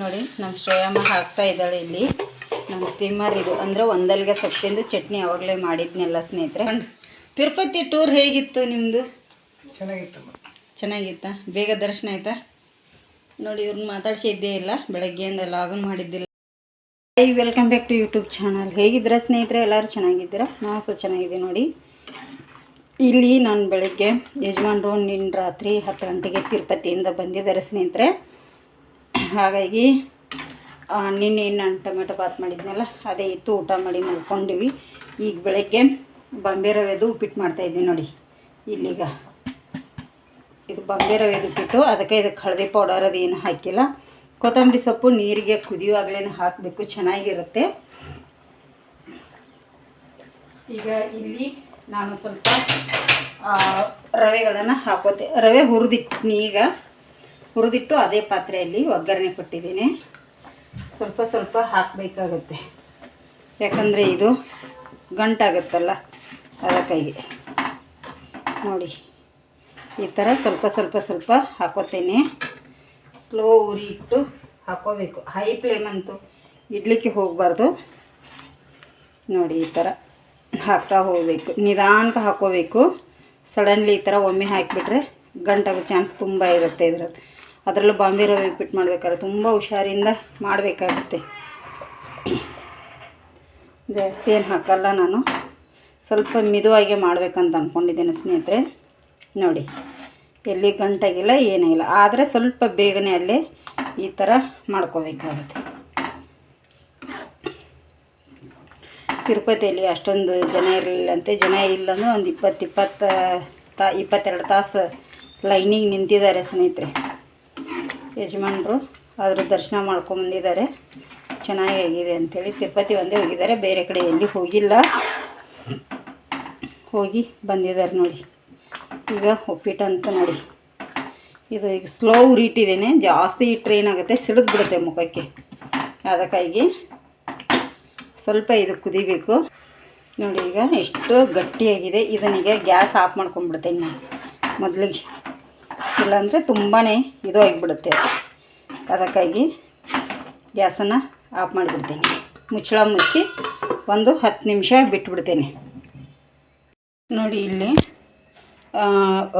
ನೋಡಿ ನಮ್ಮ ಶ್ರೇಯಮ್ಮ ಹಾಕ್ತಾ ಇದ್ದಾಳೆ ಇಲ್ಲಿ. ನಮ್ಮ ತಿಮ್ಮರಿದು ಅಂದರೆ ಒಂದಲ್ಗೆ ಸೊಪ್ಪಿಂದು ಚಟ್ನಿ ಆವಾಗಲೇ ಮಾಡಿದ್ನೆಲ್ಲ ಸ್ನೇಹಿತರೆ. ತಿರುಪತಿ ಟೂರ್ ಹೇಗಿತ್ತು ನಿಮ್ಮದು? ಚೆನ್ನಾಗಿತ್ತಾ? ಬೇಗ ದರ್ಶನ ಆಯಿತಾ? ನೋಡಿ ಇವ್ರನ್ನ ಮಾತಾಡ್ಸಿದ್ದೇ ಇಲ್ಲ, ಬೆಳಗ್ಗೆಯಿಂದ ಲಾಗಿನ್ ಮಾಡಿದ್ದಿಲ್ಲ. Welcome back to YouTube channel. ಹೇಗಿದ್ದೀರಾ ಸ್ನೇಹಿತರೆ? ಎಲ್ಲರೂ ಚೆನ್ನಾಗಿದ್ದೀರಾ? ನಾವು ಸಹ ಚೆನ್ನಾಗಿದ್ದೀವಿ. ನೋಡಿ ಇಲ್ಲಿ ನಾನು ಬೆಳಗ್ಗೆ ಯಜಮಾನ್ರು ನಿನ್ನ ರಾತ್ರಿ 10 ಗಂಟೆಗೆ ತಿರುಪತಿಯಿಂದ ಬಂದಿದ್ದಾರೆ ಸ್ನೇಹಿತರೆ. ಹಾಗಾಗಿ ನಿನ್ನೆ ನಾನು ಟೊಮೆಟೊ ಬಾತ್ ಮಾಡಿದ್ನಲ್ಲ ಅದೇ ಇತ್ತು, ಊಟ ಮಾಡಿ ಮಲ್ಕೊಂಡಿವಿ. ಈಗ ಬೆಳಗ್ಗೆ ಬಾಂಬೆ ರವೆದು ಉಪ್ಪಿಟ್ಟು ಮಾಡ್ತಾಯಿದ್ದೀನಿ. ನೋಡಿ ಇಲ್ಲೀಗ ಇದು ಬಾಂಬೆ ರವೆದು ಉಪ್ಪಿಟ್ಟು, ಅದಕ್ಕೆ ಇದಕ್ಕೆ ಹಳದಿ ಪೌಡರ್ ಅದು ಏನು ಹಾಕಿಲ್ಲ. ಕೊತ್ತಂಬರಿ ಸೊಪ್ಪು ನೀರಿಗೆ ಕುದಿಯುವಾಗಲೇ ಹಾಕಬೇಕು, ಚೆನ್ನಾಗಿರುತ್ತೆ. ಈಗ ಇಲ್ಲಿ ನಾನು ಸ್ವಲ್ಪ ರವೆಗಳನ್ನು ಹಾಕೋತೆ. ರವೆ ಹುರಿದಿಟ್ಟು ಅದೇ ಪಾತ್ರೆಯಲ್ಲಿ ಒಗ್ಗರಣೆ ಕೊಟ್ಟಿದ್ದೀನಿ. ಸ್ವಲ್ಪ ಸ್ವಲ್ಪ ಹಾಕಬೇಕಾಗುತ್ತೆ, ಯಾಕಂದರೆ ಇದು ಗಂಟಾಗುತ್ತಲ್ಲ ಅದಕ್ಕಾಗಿ. ನೋಡಿ ಈ ಥರ ಸ್ವಲ್ಪ ಸ್ವಲ್ಪ ಸ್ವಲ್ಪ ಹಾಕೋತೇನೆ. ಸ್ಲೋ ಉರಿ ಇಟ್ಟು ಹಾಕೋಬೇಕು, ಹೈ ಫ್ಲೇಮ್ ಅಂತೂ ಇಡ್ಲಿಕ್ಕೆ ಹೋಗಬಾರ್ದು. ನೋಡಿ ಈ ಥರ ಹಾಕ್ತಾ ಹೋಗಬೇಕು, ನಿಧಾನಕ್ಕೆ ಹಾಕೋಬೇಕು. ಸಡನ್ಲಿ ಈ ಥರ ಒಮ್ಮೆ ಹಾಕಿಬಿಟ್ರೆ ಗಂಟಾಗೋ ಚಾನ್ಸ್ ತುಂಬ ಇರುತ್ತೆ ಇದ್ರದ್ದು. ಅದರಲ್ಲೂ ಬಾಂಬೆ ರವೆ ಉಪ್ಪಿಟ್ಟು ಮಾಡಬೇಕಾದ್ರೆ ತುಂಬ ಹುಷಾರಿಂದ ಮಾಡಬೇಕಾಗುತ್ತೆ. ಜಾಸ್ತಿ ಏನು ಹಾಕಲ್ಲ ನಾನು, ಸ್ವಲ್ಪ ಮಿದುವಾಗಿ ಮಾಡಬೇಕಂತ ಅಂದ್ಕೊಂಡಿದ್ದೇನೆ ಸ್ನೇಹಿತರೆ. ನೋಡಿ ಎಲ್ಲಿ ಗಂಟಾಗಿಲ್ಲ ಏನೂ ಇಲ್ಲ, ಆದರೆ ಸ್ವಲ್ಪ ಬೇಗನೆ ಅಲ್ಲೇ ಈ ಥರ ಮಾಡ್ಕೋಬೇಕಾಗುತ್ತೆ. ತಿರುಪತಿಯಲ್ಲಿ ಅಷ್ಟೊಂದು ಜನ ಇರಲಿಲ್ಲಂತೆ. ಜನ ಇಲ್ಲಂದ್ರೆ ಒಂದು 22 ತಾಸು ಲೈನಿಗೆ ನಿಂತಿದ್ದಾರೆ ಸ್ನೇಹಿತರೆ. ಯಜಮಾನರು ಅದ್ರ ದರ್ಶನ ಮಾಡ್ಕೊಂಬಂದಿದ್ದಾರೆ, ಚೆನ್ನಾಗಿದೆ ಅಂಥೇಳಿ. ತಿರುಪತಿ ಒಂದೇ ಹೋಗಿದ್ದಾರೆ, ಬೇರೆ ಕಡೆ ಎಲ್ಲಿ ಹೋಗಿಲ್ಲ, ಹೋಗಿ ಬಂದಿದ್ದಾರೆ. ನೋಡಿ ಈಗ ಉಪ್ಪಿಟ್ಟು ಅಂತ ನೋಡಿ ಇದು ಈಗ ಸ್ಲೋ ಉರಿಟ್ಟಿದ್ದೇನೆ. ಜಾಸ್ತಿ ಇಟ್ಟರೆ ಏನಾಗುತ್ತೆ, ಸಿಡಿದು ಬಿಡುತ್ತೆ ಮುಖಕ್ಕೆ. ಅದಕ್ಕಾಗಿ ಸ್ವಲ್ಪ ಇದು ಕುದಿಬೇಕು. ನೋಡಿ ಈಗ ಎಷ್ಟು ಗಟ್ಟಿಯಾಗಿದೆ. ಇದನ್ನೀಗ ಗ್ಯಾಸ್ ಆಫ್ ಮಾಡ್ಕೊಂಡ್ಬಿಡ್ತೇನೆ ನಾನು ಮೊದಲಿಗೆ, ಇಲ್ಲಾಂದರೆ ತುಂಬಾ ಇದು ಆಗಿಬಿಡುತ್ತೆ. ಅದಕ್ಕಾಗಿ ಗ್ಯಾಸನ್ನು ಆಫ್ ಮಾಡಿಬಿಡ್ತೇನೆ. ಮುಚ್ಚಳ ಮುಚ್ಚಿ ಒಂದು 10 ನಿಮಿಷ ಬಿಟ್ಟುಬಿಡ್ತೇನೆ. ನೋಡಿ ಇಲ್ಲಿ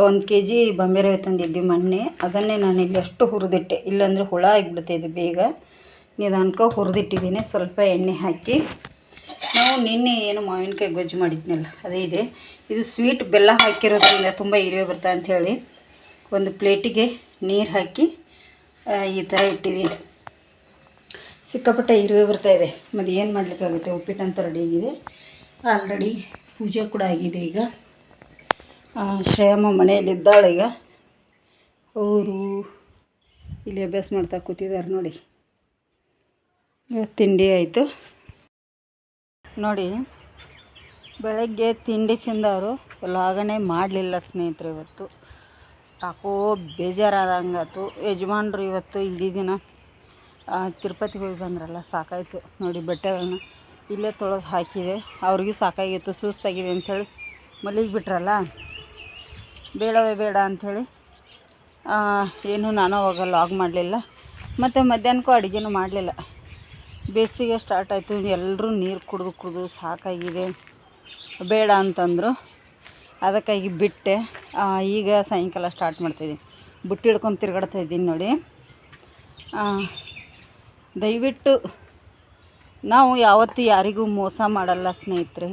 1 kg ಬಾಂಬೆ ರವೆ ತಂದಿದ್ವಿ ಮೊನ್ನೆ, ಅದನ್ನೇ ನಾನು ಇಲ್ಲಿ ಅಷ್ಟು ಹುರಿದಿಟ್ಟೆ, ಇಲ್ಲಾಂದರೆ ಹುಳ ಆಗಿಬಿಡುತ್ತೆ ಇದು ಬೇಗ. ನಿಧಾನಕ್ಕೆ ಹುರಿದಿಟ್ಟಿದ್ದೀನಿ ಸ್ವಲ್ಪ ಎಣ್ಣೆ ಹಾಕಿ. ನಾವು ನಿನ್ನೆ ಏನು ಮಾವಿನಕಾಯಿ ಗೊಜ್ಜು ಮಾಡಿದ್ನಲ್ಲ ಅದೇ ಇದೆ. ಇದು ಸ್ವೀಟ್ ಬೆಲ್ಲ ಹಾಕಿರೋದ್ರಿಂದ ತುಂಬ ಇರುವೆ ಬರ್ತಾ ಅಂಥೇಳಿ ಒಂದು ಪ್ಲೇಟಿಗೆ ನೀರು ಹಾಕಿ ಈ ಥರ ಇಟ್ಟಿದ್ದೀನಿ. ಸಿಕ್ಕಾಪಟ್ಟೆ ಇರುವೆ ಬರ್ತಾಯಿದೆ, ಮತ್ತು ಏನು ಮಾಡಲಿಕ್ಕಾಗುತ್ತೆ. ಉಪ್ಪಿಟ್ಟಂತೂ ರೆಡಿ ಆಗಿದೆ, ಆಲ್ರೆಡಿ ಪೂಜೆ ಕೂಡ ಆಗಿದೆ. ಈಗ ಶ್ರೇಯಮ್ಮ ಮನೆಯಲ್ಲಿದ್ದಾಳೆ. ಈಗ ಅವರು ಇಲ್ಲಿ ಅಭ್ಯಾಸ ಮಾಡ್ತಾ ಕೂತಿದ್ದಾರೆ. ನೋಡಿ ತಿಂಡಿ ಆಯಿತು. ನೋಡಿ ಬೆಳಗ್ಗೆ ತಿಂಡಿ ತಿಂದವರು ಲಾಗಣೆ ಮಾಡಲಿಲ್ಲ ಸ್ನೇಹಿತರೆ. ಇವತ್ತು ಯಾಕೋ ಬೇಜಾರಾದಂಗಾಯ್ತು. ಯಜಮಾನ್ರು ಇವತ್ತು ಇಡೀ ದಿನ ತಿರುಪತಿಗೆ ಹೋಗಿ ಬಂದ್ರಲ್ಲ, ಸಾಕಾಯಿತು. ನೋಡಿ ಬಟ್ಟೆಗಳನ್ನ ಇಲ್ಲೇ ತೊಳೆದು ಹಾಕಿದೆ, ಅವ್ರಿಗೂ ಸಾಕಾಗಿತ್ತು, ಸುಸ್ತಾಗಿದೆ ಅಂಥೇಳಿ ಮಲಗಿಬಿಟ್ರಲ್ಲ. ಬೇಡವೇ ಬೇಡ ಅಂಥೇಳಿ ಏನು ನಾನು ಅವಾಗ ಲಾಗ್ ಮಾಡಲಿಲ್ಲ. ಮತ್ತು ಮಧ್ಯಾಹ್ನಕ್ಕೂ ಅಡುಗೆನೂ ಮಾಡಲಿಲ್ಲ. ಬೇಸಿಗೆ ಸ್ಟಾರ್ಟ್ ಆಯಿತು, ಎಲ್ಲರೂ ನೀರು ಕುಡಿದು ಸಾಕಾಗಿದೆ, ಬೇಡ ಅಂತಂದರು. ಅದಕ್ಕಾಗಿ ಬಿಟ್ಟೆ. ಈಗ ಸಾಯಂಕಾಲ ಸ್ಟಾರ್ಟ್ ಮಾಡ್ತಾಯಿದ್ದೀನಿ, ಬುಟ್ಟಿ ಹಿಡ್ಕೊಂಡು ತಿರುಗಾಡ್ತಾ ಇದ್ದೀನಿ. ನೋಡಿ ದಯವಿಟ್ಟು ನಾವು ಯಾವತ್ತೂ ಯಾರಿಗೂ ಮೋಸ ಮಾಡಲ್ಲ ಸ್ನೇಹಿತರೆ.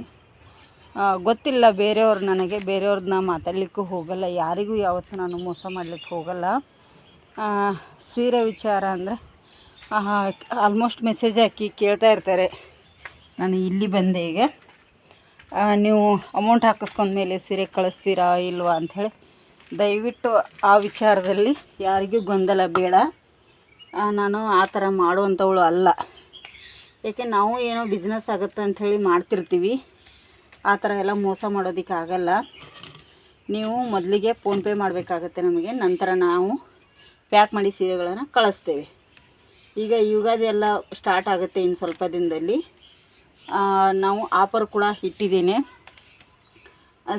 ಗೊತ್ತಿಲ್ಲ ಬೇರೆಯವ್ರು, ನನಗೆ ಬೇರೆಯವ್ರನ್ನ ಮಾತಾಡಲಿಕ್ಕೂ ಹೋಗಲ್ಲ, ಯಾರಿಗೂ ಯಾವತ್ತೂ ನಾನು ಮೋಸ ಮಾಡಲಿಕ್ಕೆ ಹೋಗಲ್ಲ. ಸೀರೆ ವಿಚಾರ ಅಂದರೆ ಆಲ್ಮೋಸ್ಟ್ ಮೆಸೇಜ್ ಹಾಕಿ ಕೇಳ್ತಾ ಇರ್ತಾರೆ, ನಾನು ಇಲ್ಲಿ ಬಂದೆ. ಈಗ ನೀವು ಅಮೌಂಟ್ ಹಾಕಿಸ್ಕೊಂಡ್ಮೇಲೆ ಸೀರೆ ಕಳಿಸ್ತೀರಾ ಇಲ್ವಾ ಅಂಥೇಳಿ ದಯವಿಟ್ಟು ಆ ವಿಚಾರದಲ್ಲಿ ಯಾರಿಗೂ ಗೊಂದಲ ಬೇಡ. ನಾನು ಆ ಥರ ಮಾಡುವಂಥವಳು ಅಲ್ಲ. ಏಕೆ ನಾವು ಏನೋ ಬಿಸ್ನೆಸ್ ಆಗುತ್ತೆ ಅಂಥೇಳಿ ಮಾಡ್ತಿರ್ತೀವಿ, ಆ ಥರ ಎಲ್ಲ ಮೋಸ ಮಾಡೋದಕ್ಕಾಗಲ್ಲ. ನೀವು ಮೊದಲಿಗೆ ಫೋನ್ಪೇ ಮಾಡಬೇಕಾಗತ್ತೆ ನಮಗೆ, ನಂತರ ನಾವು ಪ್ಯಾಕ್ ಮಾಡಿ ಸೀರೆಗಳನ್ನು ಕಳಿಸ್ತೇವೆ. ಈಗ ಯುಗಾದಿ ಎಲ್ಲ ಸ್ಟಾರ್ಟ್ ಆಗುತ್ತೆ ಇನ್ನು ಸ್ವಲ್ಪ ದಿನದಲ್ಲಿ. ನಾವು ಆಫರ್ ಕೂಡ ಇಟ್ಟಿದ್ದೇನೆ.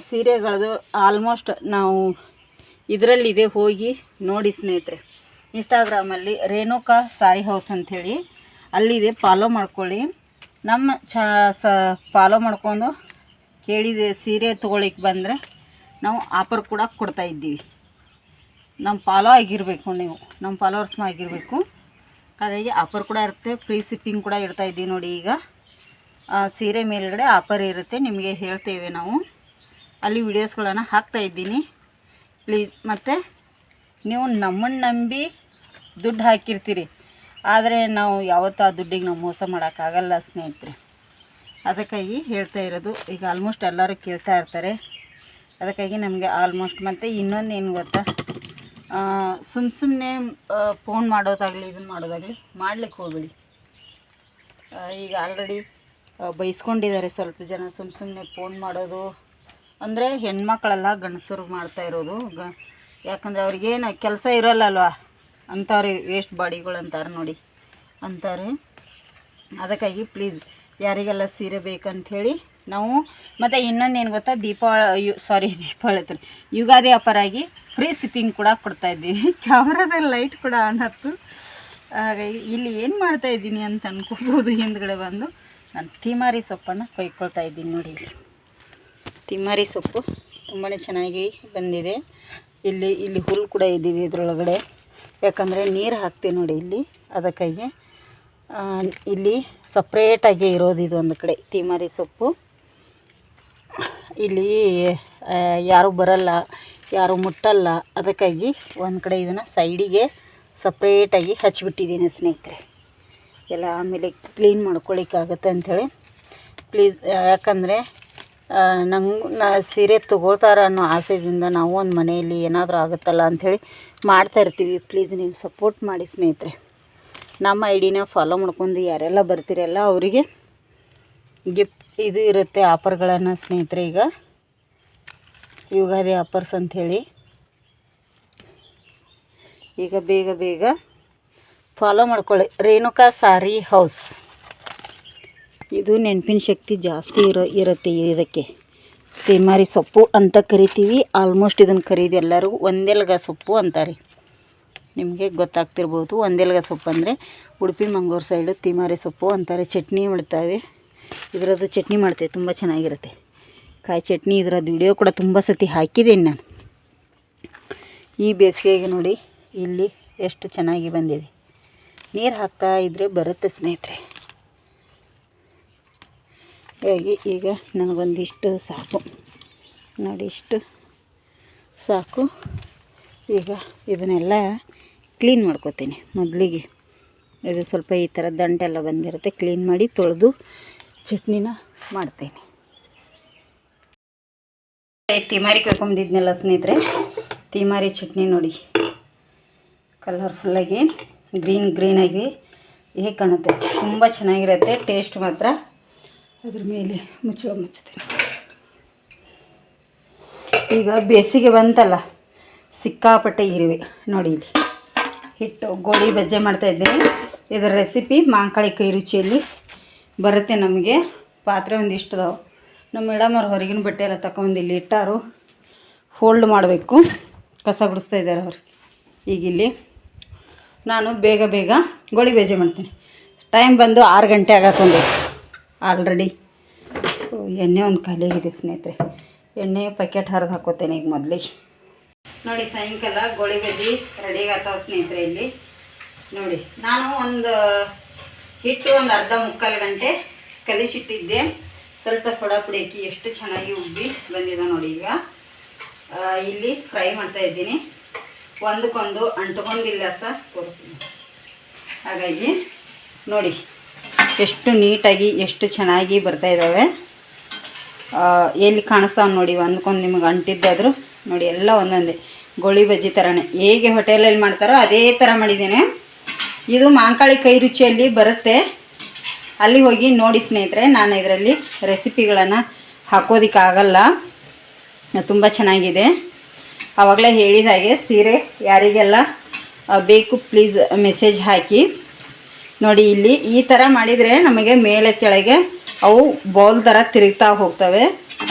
ಸೀರೆಗಳದು ಆಲ್ಮೋಸ್ಟ್ ನಾವು ಇದರಲ್ಲಿದೆ, ಹೋಗಿ ನೋಡಿ ಸ್ನೇಹಿತರೆ. ಇನ್ಸ್ಟಾಗ್ರಾಮಲ್ಲಿ ರೇಣುಕಾ ಸಾರಿ ಹೌಸ್ ಅಂಥೇಳಿ ಅಲ್ಲಿದೆ, ಫಾಲೋ ಮಾಡ್ಕೊಳ್ಳಿ. ನಮ್ಮ ಫಾಲೋ ಮಾಡ್ಕೊಂಡು ಕೇಳಿದೆ ಸೀರೆ ತೊಗೊಳಿಕ್ಕೆ ಬಂದರೆ ನಾವು ಆಫರ್ ಕೂಡ ಕೊಡ್ತಾಯಿದ್ದೀವಿ. ನಮ್ಮ ಫಾಲೋ ಆಗಿರಬೇಕು, ನೀವು ನಮ್ಮ ಫಾಲೋವರ್ಸ್ ಆಗಿರಬೇಕು. ಹಾಗಾಗಿ ಆಫರ್ ಕೂಡ ಇರುತ್ತೆ, ಫ್ರೀ ಶಿಪ್ಪಿಂಗ್ ಕೂಡ ಇಡ್ತಾಯಿದ್ದೀವಿ ನೋಡಿ. ಈಗ ಸೀರೆ ಮೇಲ್ಗಡೆ ಆಫರ್ ಇರುತ್ತೆ, ನಿಮಗೆ ಹೇಳ್ತೇವೆ ನಾವು. ಅಲ್ಲಿ ವಿಡಿಯೋಸ್ಗಳನ್ನು ಹಾಕ್ತಾಯಿದ್ದೀನಿ ಪ್ಲೀಸ್. ಮತ್ತು ನೀವು ನಮ್ಮನ್ನು ನಂಬಿ ದುಡ್ಡು ಹಾಕಿರ್ತೀರಿ, ಆದರೆ ನಾವು ಯಾವತ್ತೂ ಆ ದುಡ್ಡಿಗೆ ನಾವು ಮೋಸ ಮಾಡೋಕ್ಕಾಗಲ್ಲ ಸ್ನೇಹಿತರೆ. ಅದಕ್ಕಾಗಿ ಹೇಳ್ತಾ ಇರೋದು. ಈಗ ಆಲ್ಮೋಸ್ಟ್ ಎಲ್ಲರೂ ಕೇಳ್ತಾ ಇರ್ತಾರೆ, ಅದಕ್ಕಾಗಿ ನಮಗೆ ಆಲ್ಮೋಸ್ಟ್. ಮತ್ತು ಇನ್ನೊಂದು ಏನು ಗೊತ್ತಾ, ಸುಮ್ಮನೆ ಫೋನ್ ಮಾಡೋದಾಗಲಿ ಇದನ್ನು ಮಾಡೋದಾಗಲಿ ಮಾಡ್ಲಿಕ್ಕೆ ಹೋಗಬೇಡಿ. ಈಗ ಆಲ್ರೆಡಿ ಬೈಸ್ಕೊಂಡಿದ್ದಾರೆ ಸ್ವಲ್ಪ ಜನ. ಸುಮ್ಮನೆ ಫೋನ್ ಮಾಡೋದು ಅಂದರೆ ಹೆಣ್ಮಕ್ಳೆಲ್ಲ ಗಂಡಸರು ಮಾಡ್ತಾ ಇರೋದು. ಯಾಕಂದರೆ ಅವ್ರಿಗೇನು ಕೆಲಸ ಇರೋಲ್ಲಲ್ವ ಅಂತಾರೆ, ವೇಸ್ಟ್ ಬಾಡಿಗಳು ಅಂತಾರೆ ನೋಡಿ ಅಂತಾರೆ. ಅದಕ್ಕಾಗಿ ಪ್ಲೀಸ್ ಯಾರಿಗೆಲ್ಲ ಸೀರೆ ಬೇಕಂಥೇಳಿ ನಾವು. ಮತ್ತು ಇನ್ನೊಂದು ಏನು ಗೊತ್ತಾ, ದೀಪಾವಳಿ ಹತ್ರ ಯುಗಾದಿ ಆಫರಾಗಿ ಫ್ರೀ ಶಿಪ್ಪಿಂಗ್ ಕೂಡ ಕೊಡ್ತಾಯಿದ್ದೀವಿ. ಕ್ಯಾಮ್ರಾದಲ್ಲಿ ಲೈಟ್ ಕೂಡ ಆನ್ ಆಯ್ತು. ಹಾಗಾಗಿ ಇಲ್ಲಿ ಏನು ಮಾಡ್ತಾಯಿದ್ದೀನಿ ಅಂತ ಅನ್ಕೋಬೋದು. ಹಿಂದ್ಗಡೆ ಬಂದು ನಾನು ತಿಮಾರಿ ಸೊಪ್ಪನ್ನು ಕೊಯ್ಕೊಳ್ತಾ ಇದ್ದೀನಿ ನೋಡಿ. ಇಲ್ಲಿ ತಿಮಾರಿ ಸೊಪ್ಪು ತುಂಬಾ ಚೆನ್ನಾಗಿ ಬಂದಿದೆ. ಇಲ್ಲಿ ಹುಲ್ಲು ಕೂಡ ಇದ್ದಿದೆ ಇದರೊಳಗಡೆ, ಯಾಕಂದರೆ ನೀರು ಹಾಕ್ತೀವಿ ನೋಡಿ ಇಲ್ಲಿ. ಅದಕ್ಕಾಗಿ ಇಲ್ಲಿ ಸಪ್ರೇಟಾಗಿ ಇರೋದು ಇದು ಒಂದು ಕಡೆ ತಿಮಾರಿ ಸೊಪ್ಪು. ಇಲ್ಲಿ ಯಾರೂ ಬರಲ್ಲ, ಯಾರೂ ಮುಟ್ಟಲ್ಲ. ಅದಕ್ಕಾಗಿ ಒಂದು ಕಡೆ ಇದನ್ನು ಸೈಡಿಗೆ ಸಪ್ರೇಟಾಗಿ ಹಚ್ಚಿಬಿಟ್ಟಿದ್ದೀನಿ ಸ್ನೇಹಿತರೆ. ಎಲ್ಲ ಆಮೇಲೆ ಕ್ಲೀನ್ ಮಾಡ್ಕೊಳ್ಳಿಕ್ಕಾಗತ್ತೆ ಅಂಥೇಳಿ ಪ್ಲೀಸ್. ಯಾಕಂದರೆ ನಾ ಸೀರೆ ತೊಗೊಳ್ತಾರ ಅನ್ನೋ ಆಸೆಯಿಂದ ನಾವು ಒಂದು ಮನೆಯಲ್ಲಿ ಏನಾದರೂ ಆಗುತ್ತಲ್ಲ ಅಂಥೇಳಿ ಮಾಡ್ತಾಯಿರ್ತೀವಿ. ಪ್ಲೀಸ್ ನೀವು ಸಪೋರ್ಟ್ ಮಾಡಿ ಸ್ನೇಹಿತರೆ. ನಮ್ಮ ಐಡಿನ ಫಾಲೋ ಮಾಡ್ಕೊಂಡು ಯಾರೆಲ್ಲ ಬರ್ತೀರಲ್ಲ ಅವರಿಗೆ ಗಿಫ್ಟ್ ಇದು ಇರುತ್ತೆ, ಆಫರ್ಗಳನ್ನು ಸ್ನೇಹಿತರೆ. ಈಗ ಯುಗಾದಿ ಆಫರ್ಸ್ ಅಂಥೇಳಿ ಈಗ ಬೇಗ ಫಾಲೋ ಮಾಡ್ಕೊಳ್ಳಿ. ರೇಣುಕಾ ಸಾರಿ ಹೌಸ್. ಇದು ನೆನಪಿನ ಶಕ್ತಿ ಜಾಸ್ತಿ ಇರುತ್ತೆ ಇದಕ್ಕೆ. ತಿಮಾರಿ ಸೊಪ್ಪು ಅಂತ ಕರಿತೀವಿ. ಆಲ್ಮೋಸ್ಟ್ ಇದನ್ನು ಕರೀದು ಎಲ್ಲರೂ ಒಂದೆಲ್ಗ ಸೊಪ್ಪು ಅಂತಾರೆ. ನಿಮಗೆ ಗೊತ್ತಾಗ್ತಿರ್ಬೋದು. ಒಂದೆಲ್ಗ ಸೊಪ್ಪು ಅಂದರೆ ಉಡುಪಿ ಮಂಗಳೂರು ಸೈಡು ತಿಮಾರಿ ಸೊಪ್ಪು ಅಂತಾರೆ. ಚಟ್ನಿ ಮಾಡ್ತಾವೆ, ಇದರದ್ದು ಚಟ್ನಿ ಮಾಡ್ತೇವೆ, ತುಂಬ ಚೆನ್ನಾಗಿರುತ್ತೆ ಕಾಯಿ ಚಟ್ನಿ. ಇದರದ್ದು ವಿಡಿಯೋ ಕೂಡ ತುಂಬ ಸತಿ ಹಾಕಿದ್ದೀನಿ ನಾನು. ಈ ಬೇಸಿಗೆಗೆ ನೋಡಿ ಇಲ್ಲಿ ಎಷ್ಟು ಚೆನ್ನಾಗಿ ಬಂದಿದೆ. ನೀರು ಹಾಕ್ತಾ ಇದ್ದರೆ ಬರುತ್ತೆ ಸ್ನೇಹಿತರೆ. ಹಾಗಾಗಿ ಈಗ ನನಗೊಂದಿಷ್ಟು ಸಾಕು ನೋಡಿ, ಇಷ್ಟು ಸಾಕು. ಈಗ ಇದನ್ನೆಲ್ಲ ಕ್ಲೀನ್ ಮಾಡ್ಕೊತೀನಿ ಮೊದಲಿಗೆ. ಇದು ಸ್ವಲ್ಪ ಈ ಥರ ದಂಟೆಲ್ಲ ಬಂದಿರುತ್ತೆ, ಕ್ಲೀನ್ ಮಾಡಿ ತೊಳೆದು ಚಟ್ನಿನ ಮಾಡ್ತೀನಿ. ತಿಮಾರಿ ಕರ್ಕೊಂಡಿದ್ನೆಲ್ಲ ಸ್ನೇಹಿತರೆ, ತಿಮಾರಿ ಚಟ್ನಿ ನೋಡಿ ಕಲರ್ಫುಲ್ಲಾಗಿ ಗ್ರೀನಾಗಿ ಹೇಗೆ ಕಾಣುತ್ತೆ, ತುಂಬ ಚೆನ್ನಾಗಿರುತ್ತೆ ಟೇಸ್ಟ್ ಮಾತ್ರ. ಅದ್ರ ಮೇಲೆ ಮುಚ್ತೇನೆ. ಈಗ ಬೇಸಿಗೆ ಬಂತಲ್ಲ, ಸಿಕ್ಕಾಪಟ್ಟೆ ಇರುವೆ ನೋಡಿ. ಇಲ್ಲಿ ಹಿಟ್ಟು ಗೋಳಿ ಬಜ್ಜೆ ಮಾಡ್ತಾಯಿದ್ದೀನಿ. ಇದರ ರೆಸಿಪಿ ಮಾಂಕಾಳಿ ಕೈ ರುಚಿಯಲ್ಲಿ ಬರುತ್ತೆ ನಮಗೆ. ಪಾತ್ರೆ ಒಂದಿಷ್ಟು ಅದಾವೆ. ನಮ್ಮ ಮೇಡಮ್ ಅವ್ರು ಹೊರಗಿನ ಬಟ್ಟೆ ಎಲ್ಲ ತಗೊಂಡು ಇಲ್ಲಿ ಇಟ್ಟಾರು, ಫೋಲ್ಡ್ ಮಾಡಬೇಕು. ಕಸ ಗುಡಿಸ್ತಾ ಇದ್ದಾರೆ ಅವ್ರು. ಈಗ ಇಲ್ಲಿ ನಾನು ಬೇಗ ಗೋಳಿ ಬಜ್ಜೆ ಮಾಡ್ತೀನಿ. ಟೈಮ್ ಬಂದು 6 ಗಂಟೆ ಆಗತ್ತೊಂದು ಆಲ್ರೆಡಿ. ಎಣ್ಣೆ ಒಂದು ಖಾಲಿ ಆಗಿದೆ ಸ್ನೇಹಿತರೆ. ಎಣ್ಣೆ ಪ್ಯಾಕೆಟ್ ಹರಿದು ಹಾಕೋತೇನೆ ಈಗ ಮೊದಲಿಗೆ. ನೋಡಿ ಸಾಯಂಕಾಲ ಗೋಳಿ ಬಜ್ಜಿ ರೆಡಿ ಆಗತ್ತಾವ ಸ್ನೇಹಿತರೆ. ಇಲ್ಲಿ ನೋಡಿ ನಾನು ಹಿಟ್ಟು ಒಂದು ಅರ್ಧ ಮುಕ್ಕಾಲು ಗಂಟೆ ಕಲಿಸಿಟ್ಟಿದ್ದೆ. ಸ್ವಲ್ಪ ಸೋಡಾ ಪುಡಿ ಹಾಕಿ ಎಷ್ಟು ಚೆನ್ನಾಗಿ ಉಬ್ಬಿ ಬಂದಿದೆ ನೋಡಿ. ಈಗ ಇಲ್ಲಿ ಫ್ರೈ ಮಾಡ್ತಾ ಇದ್ದೀನಿ. ಒಂದಕ್ಕೊಂದು ಅಂಟ್ಕೊಂಡಿಲ್ಲ ತೋರಿಸ್ತೀನಿ. ಹಾಗಾಗಿ ನೋಡಿ ಎಷ್ಟು ನೀಟಾಗಿ ಎಷ್ಟು ಚೆನ್ನಾಗಿ ಬರ್ತಾ ಇದ್ದಾವೆ. ಎಲ್ಲಿ ಕಾಣಿಸ್ತಾವೆ ನೋಡಿ, ಒಂದಕ್ಕೊಂದು ನಿಮಗೆ ಅಂಟಿದ್ದಾದರೂ ನೋಡಿ, ಎಲ್ಲ ಒಂದೊಂದೇ ಗೋಳಿ ಬಜ್ಜಿ ಥರನೇ ಹೇಗೆ ಹೋಟೆಲಲ್ಲಿ ಮಾಡ್ತಾರೋ ಅದೇ ಥರ ಮಾಡಿದ್ದೇನೆ. ಇದು ಮಾಂಕಾಳಿ ಕೈ ರುಚಿಯಲ್ಲಿ ಬರುತ್ತೆ. ಅಲ್ಲಿ ಹೋಗಿ ನೋಡಿ ಸ್ನೇಹಿತರೆ. ನಾನು ಇದರಲ್ಲಿ ರೆಸಿಪಿಗಳನ್ನು ಹಾಕೋದಕ್ಕಾಗಲ್ಲ, ತುಂಬ ಚೆನ್ನಾಗಿದೆ. ಆವಾಗಲೇ ಹೇಳಿದ ಹಾಗೆ ಸೀರೆ ಯಾರಿಗೆಲ್ಲ ಬೇಕು ಪ್ಲೀಸ್ ಮೆಸೇಜ್ ಹಾಕಿ ನೋಡಿ. ಇಲ್ಲಿ ಈ ಥರ ಮಾಡಿದರೆ ನಮಗೆ ಮೇಲೆ ಕೆಳಗೆ ಅವು ಬೌಲ್ ಥರ ತಿರುಗ್ತಾ ಹೋಗ್ತವೆ.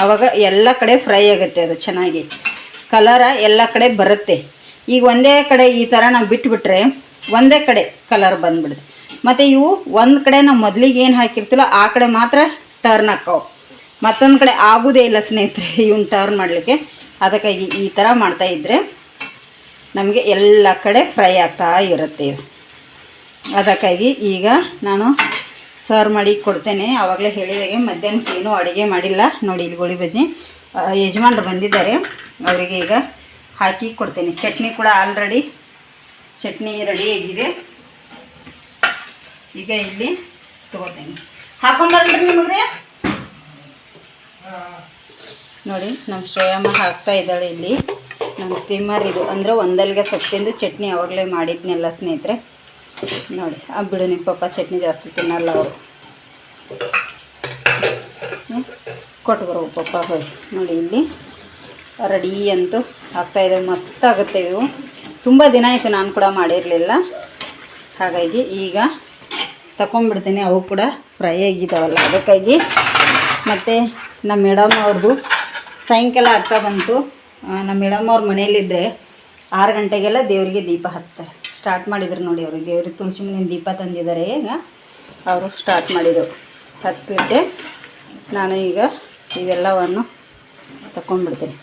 ಆವಾಗ ಎಲ್ಲ ಕಡೆ ಫ್ರೈ ಆಗುತ್ತೆ, ಅದು ಚೆನ್ನಾಗಿ ಕಲರ ಎಲ್ಲ ಕಡೆ ಬರುತ್ತೆ. ಈಗ ಒಂದೇ ಕಡೆ ಈ ಥರ ನಾವು ಬಿಟ್ಬಿಟ್ರೆ ಒಂದೇ ಕಡೆ ಕಲರ್ ಬಂದ್ಬಿಡುತ್ತೆ. ಮತ್ತು ಇವು ಒಂದು ಕಡೆ ನಾವು ಮೊದಲಿಗೆ ಏನು ಹಾಕಿರ್ತೀವೋ ಆ ಕಡೆ ಮಾತ್ರ ಟರ್ನ್ ಹಾಕವು, ಮತ್ತೊಂದು ಕಡೆ ಆಗೋದೇ ಇಲ್ಲ ಸ್ನೇಹಿತರೆ ಇವನ್ನ ಟರ್ನ್ ಮಾಡಲಿಕ್ಕೆ. ಅದಕ್ಕಾಗಿ ಈ ಥರ ಮಾಡ್ತಾಯಿದ್ರೆ ನಮಗೆ ಎಲ್ಲ ಕಡೆ ಫ್ರೈ ಆಗ್ತಾ ಇರುತ್ತೆ ಇದು. ಅದಕ್ಕಾಗಿ ಈಗ ನಾನು ಸರ್ವ್ ಮಾಡಿ ಕೊಡ್ತೇನೆ. ಆವಾಗಲೇ ಹೇಳಿದಾಗೆ ಮಧ್ಯಾಹ್ನಕ್ಕೆ ಏನೂ ಅಡುಗೆ ಮಾಡಿಲ್ಲ ನೋಡಿ. ಇಲ್ಲಿ ಗೋಳಿ ಬಜ್ಜಿ ಯಜಮಾನ್ರು ಬಂದಿದ್ದಾರೆ, ಅವರಿಗೆ ಈಗ ಹಾಕಿ ಕೊಡ್ತೇನೆ. ಚಟ್ನಿ ಕೂಡ ಆಲ್ರೆಡಿ ಚಟ್ನಿ ರೆಡಿ ಆಗಿದೆ. ಈಗ ಇಲ್ಲಿ ತೊಗೋತೇನೆ, ಹಾಕೊಂಬಲ್ರಿ ನಿಮಗ್ರೆ. ನೋಡಿ ನಮ್ಮ ಶ್ರೇಯಮ್ಮ ಹಾಕ್ತಾ ಇದ್ದಾಳೆ ಇಲ್ಲಿ. ನಮ್ಮ ತಿಮ್ಮರ್ ಇದು ಅಂದರೆ ಒಂದಲ್ಗೆ ಸೊಪ್ಪಿಂದು ಚಟ್ನಿ ಆವಾಗಲೇ ಮಾಡಿದ್ನೆಲ್ಲ ಸ್ನೇಹಿತರೆ. ನೋಡಿ ಬಿಡು ನಿಮ್ಮ ಪಪ್ಪ ಚಟ್ನಿ ಜಾಸ್ತಿ ತಿನ್ನಲ್ಲ ಅವರು, ಕೊಟ್ಟು ಬರೋ ಪಪ್ಪ ಹೋಗಿ. ನೋಡಿ ಇಲ್ಲಿ ರೆಡಿ ಅಂತೂ ಆಗ್ತಾಯಿದೆ, ಮಸ್ತ್ ಆಗುತ್ತೆ ಇವು. ತುಂಬ ದಿನ ಆಯಿತು ನಾನು ಕೂಡ ಮಾಡಿರಲಿಲ್ಲ, ಹಾಗಾಗಿ ಈಗ ತಗೊಂಡ್ಬಿಡ್ತೀನಿ. ಅವು ಕೂಡ ಫ್ರೈ ಆಗಿದ್ದಾವಲ್ಲ ಅದಕ್ಕಾಗಿ. ಮತ್ತು ನಮ್ಮ ಮೇಡಮ್ ಅವ್ರದ್ದು ಸಾಯಂಕಾಲ ಆಗ್ತಾ ಬಂತು. ನಮ್ಮ ಮೇಡಮ್ ಅವ್ರ ಮನೆಯಲ್ಲಿದ್ದರೆ 6 ಗಂಟೆಗೆಲ್ಲ ದೇವರಿಗೆ ದೀಪ ಹಚ್ತಾರೆ. ಸ್ಟಾರ್ಟ್ ಮಾಡಿದ್ರು ನೋಡಿ, ಅವ್ರಿಗೆ ದೇವ್ರಿಗೆ ತುಳಸಿ ಮನೆ ದೀಪ ತಂದಿದ್ದಾರೆ. ಈಗ ಅವರು ಸ್ಟಾರ್ಟ್ ಮಾಡಿದರು ಹಚ್ಚಲಿಕ್ಕೆ. ನಾನು ಈಗ ಇವೆಲ್ಲವನ್ನು ತಗೊಂಡ್ಬಿಡ್ತೀನಿ.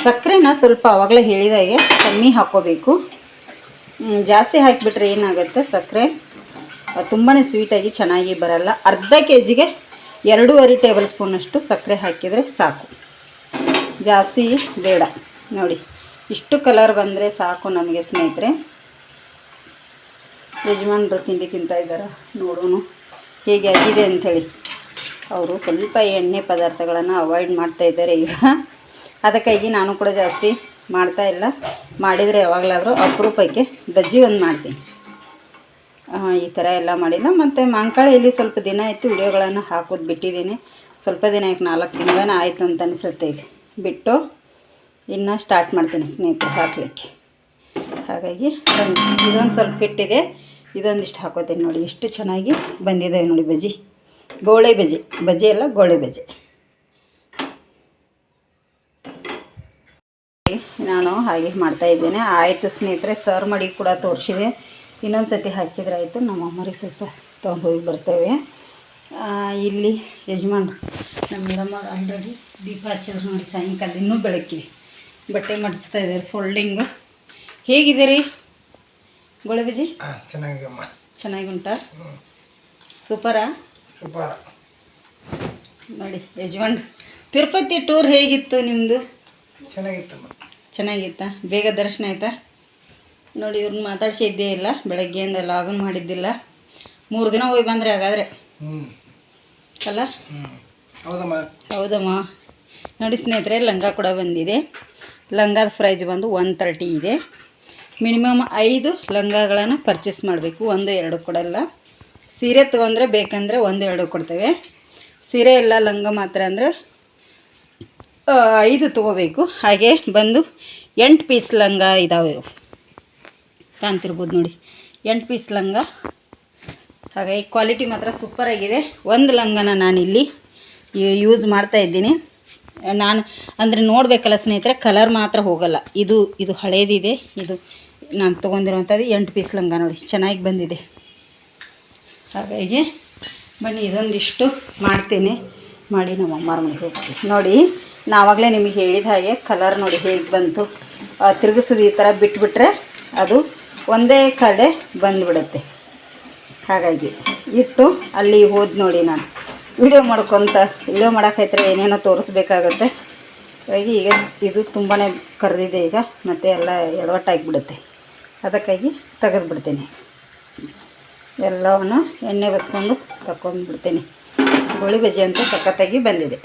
ಸಕ್ಕರೆನ ಸ್ವಲ್ಪ ಆವಾಗಲೇ ಹೇಳಿದಾಗೆ ಕಮ್ಮಿ ಹಾಕ್ಕೋಬೇಕು. ಜಾಸ್ತಿ ಹಾಕಿಬಿಟ್ರೆ ಏನಾಗುತ್ತೆ, ಸಕ್ಕರೆ ತುಂಬಾ ಸ್ವೀಟಾಗಿ ಚೆನ್ನಾಗಿ ಬರಲ್ಲ. ಅರ್ಧ ಕೆಜಿಗೆ 2.5 ಟೇಬಲ್ ಸ್ಪೂನಷ್ಟು ಸಕ್ಕರೆ ಹಾಕಿದರೆ ಸಾಕು, ಜಾಸ್ತಿ ಬೇಡ. ನೋಡಿ ಇಷ್ಟು ಕಲರ್ ಬಂದರೆ ಸಾಕು ನಮಗೆ ಸ್ನೇಹಿತರೆ. ಯಜಮಾನ್ರು ತಿಂಡಿ ತಿಂತಾಯಿದ್ದಾರೆ, ನೋಡೋಣ ಹೇಗೆ ಆಗಿದೆ ಅಂಥೇಳಿ. ಅವರು ಸ್ವಲ್ಪ ಎಣ್ಣೆ ಪದಾರ್ಥಗಳನ್ನು ಅವಾಯ್ಡ್ ಮಾಡ್ತಾಯಿದ್ದಾರೆ ಈಗ. ಅದಕ್ಕಾಗಿ ನಾನು ಕೂಡ ಜಾಸ್ತಿ ಮಾಡ್ತಾಯಿಲ್ಲ. ಮಾಡಿದರೆ ಯಾವಾಗಲಾದರೂ ಅಪರೂಪಕ್ಕೆ ಬಜ್ಜಿ ಒಂದು ಮಾಡ್ತೀನಿ. ಈ ಥರ ಎಲ್ಲ ಮಾಡಿಲ್ಲ. ಮತ್ತು ಮಾಂಕಾಳಿಯಲ್ಲಿ ಸ್ವಲ್ಪ ದಿನ ಆಯಿತು ವಿಡಿಯೋಗಳನ್ನು ಹಾಕೋದು ಬಿಟ್ಟಿದ್ದೀನಿ. ಸ್ವಲ್ಪ ದಿನ ಆಯ್ತು, 4 ತಿಂಗಳೇ ಆಯಿತು ಅಂತ ಅನಿಸುತ್ತೆ. ಈಗ ಬಿಟ್ಟು ಇನ್ನು ಸ್ಟಾರ್ಟ್ ಮಾಡ್ತೀನಿ ಸ್ನೇಹಿತರೆ ಹಾಕಲಿಕ್ಕೆ. ಹಾಗಾಗಿ ಇದೊಂದು ಸ್ವಲ್ಪ ಹಿಟ್ಟಿದೆ, ಇದೊಂದಿಷ್ಟು ಹಾಕೋತೀನಿ. ನೋಡಿ ಎಷ್ಟು ಚೆನ್ನಾಗಿ ಬಂದಿದ್ದಾವೆ ನೋಡಿ ಬಜ್ಜಿ, ಗೋಳೆ ಬಜ್ಜಿ. ಬಜ್ಜಿ ಎಲ್ಲ ಗೋಳೆ ಬಜ್ಜಿ. ನಾನು ಹಾಗೆ ಮಾಡ್ತಾಯಿದ್ದೇನೆ. ಆಯಿತು ಸ್ನೇಹಿತರೆ, ಸರ್ವ್ ಮಾಡಿ ಕೂಡ ತೋರಿಸಿದೆ. ಇನ್ನೊಂದು ಸತಿ ಹಾಕಿದ್ರೆ ಆಯಿತು. ನಮ್ಮ ಅಮ್ಮರಿಗೆ ಸ್ವಲ್ಪ ತೊಗೊಂಡು ಹೋಗಿ ಬರ್ತೇವೆ. ಇಲ್ಲಿ ಯಜಮಾನ್ರು ನಮ್ಮ ಮೇಡಮ್ ಅವ್ರು ಆಲ್ರೆಡಿ ದೀಪ ಹಚ್ಚಿದ್ರು ನೋಡಿ. ಸಾಯಂಕಾಲ ಇನ್ನೂ ಬೆಳಕಿವಿ ಬಟ್ಟೆ ಮಡಿಸ್ತಾ ಇದ್ದಾರೆ, ಫೋಲ್ಡಿಂಗು. ಹೇಗಿದೆ ರೀ ಗೋಳೆ ಬಜ್ಜಿ? ಚೆನ್ನಾಗಿ ಉಂಟಾ? ಸೂಪರಾ? ಸೂಪರ್. ನೋಡಿ ಯಜಮಾನ್ರು, ತಿರುಪತಿ ಟೂರ್ ಹೇಗಿತ್ತು ನಿಮ್ಮದು? ಚೆನ್ನಾಗಿತ್ತಾ? ಬೇಗ ದರ್ಶನ ಆಯಿತಾ? ನೋಡಿ ಇವ್ರನ್ನ ಮಾತಾಡ್ಸಿದ್ದೇ ಇಲ್ಲ, ಬೆಳಗ್ಗೆಯಿಂದ ಲಾಗನ್ ಮಾಡಿದ್ದಿಲ್ಲ. 3 ದಿನ ಹೋಗಿ ಬಂದರೆ ಹಾಗಾದರೆ ಅಲ್ಲ? ಹೌದಮ್ಮ. ನೋಡಿ ಸ್ನೇಹಿತರೆ, ಲಂಗ ಕೂಡ ಬಂದಿದೆ. ಲಂಗದ ಪ್ರೈಸ್ ಬಂದು 130 ಇದೆ. ಮಿನಿಮಮ್ 5 ಲಂಗಗಳನ್ನು ಪರ್ಚೇಸ್ ಮಾಡಬೇಕು, 1-2 ಕೊಡಲ್ಲ. ಸೀರೆ ತೊಗೊಂಡ್ರೆ ಬೇಕಂದರೆ 1-2 ಕೊಡ್ತೇವೆ. ಸೀರೆ ಎಲ್ಲ ಲಂಗ ಮಾತ್ರ ಅಂದರೆ 5 ತೊಗೋಬೇಕು. ಹಾಗೆ ಬಂದು 8 ಪೀಸ್ ಲಂಗ ಇದ್ದಾವೆ, ಕಾಣ್ತಿರ್ಬೋದು ನೋಡಿ, 8 ಪೀಸ್ ಲಂಗ. ಹಾಗಾಗಿ ಕ್ವಾಲಿಟಿ ಮಾತ್ರ ಸೂಪರಾಗಿದೆ. ಒಂದು ಲಂಗನ ನಾನಿಲ್ಲಿ ಯೂಸ್ ಮಾಡ್ತಾಯಿದ್ದೀನಿ. ನಾನು ಅಂದರೆ ನೋಡಬೇಕಲ್ಲ ಸ್ನೇಹಿತರೆ, ಕಲರ್ ಮಾತ್ರ ಹೋಗಲ್ಲ. ಇದು ಹಳೇದಿದೆ, ಇದು ನಾನು ತೊಗೊಂಡಿರೋವಂಥದ್ದು 8 ಪೀಸ್ ಲಂಗ. ನೋಡಿ ಚೆನ್ನಾಗಿ ಬಂದಿದೆ. ಹಾಗಾಗಿ ಬನ್ನಿ ಇದೊಂದಿಷ್ಟು ಮಾಡ್ತೇನೆ, ಮಾಡಿ ನಮ್ಮ ಅಮ್ಮರ ಮನೆಗೆ ಹೋಗ್ತೀವಿ. ನೋಡಿ ನಾವಾಗಲೇ ನಿಮಗೆ ಹೇಳಿದ ಹಾಗೆ ಕಲರ್ ನೋಡಿ ಹೇಗೆ ಬಂತು. ತಿರುಗಿಸೋದು ಈ ಥರ ಬಿಟ್ಬಿಟ್ರೆ ಅದು ಒಂದೇ ಕಡೆ ಬಂದುಬಿಡುತ್ತೆ. ಹಾಗಾಗಿ ಇಟ್ಟು ಅಲ್ಲಿ ಹೋದ್ ನೋಡಿ, ನಾನು ವಿಡಿಯೋ ಮಾಡೋಕ್ಕಾಯ್ತಾರೆ ಏನೇನೋ ತೋರಿಸ್ಬೇಕಾಗತ್ತೆ. ಹಾಗಾಗಿ ಈಗ ಇದು ತುಂಬಾ ಕರೆದಿದೆ ಈಗ, ಮತ್ತು ಎಲ್ಲ ಎಡವಟ್ಟಾಗಿಬಿಡುತ್ತೆ. ಅದಕ್ಕಾಗಿ ತೆಗೆದುಬಿಡ್ತೀನಿ. ಎಲ್ಲವನ್ನು ಎಣ್ಣೆ ಬಸ್ಕೊಂಡು ತಗೊಂಡ್ಬಿಡ್ತೀನಿ. ಗೋಳಿ ಬಜ್ಜಿ ಅಂತೂ ಸಖತ್ತಾಗಿ ಬಂದಿದೆ.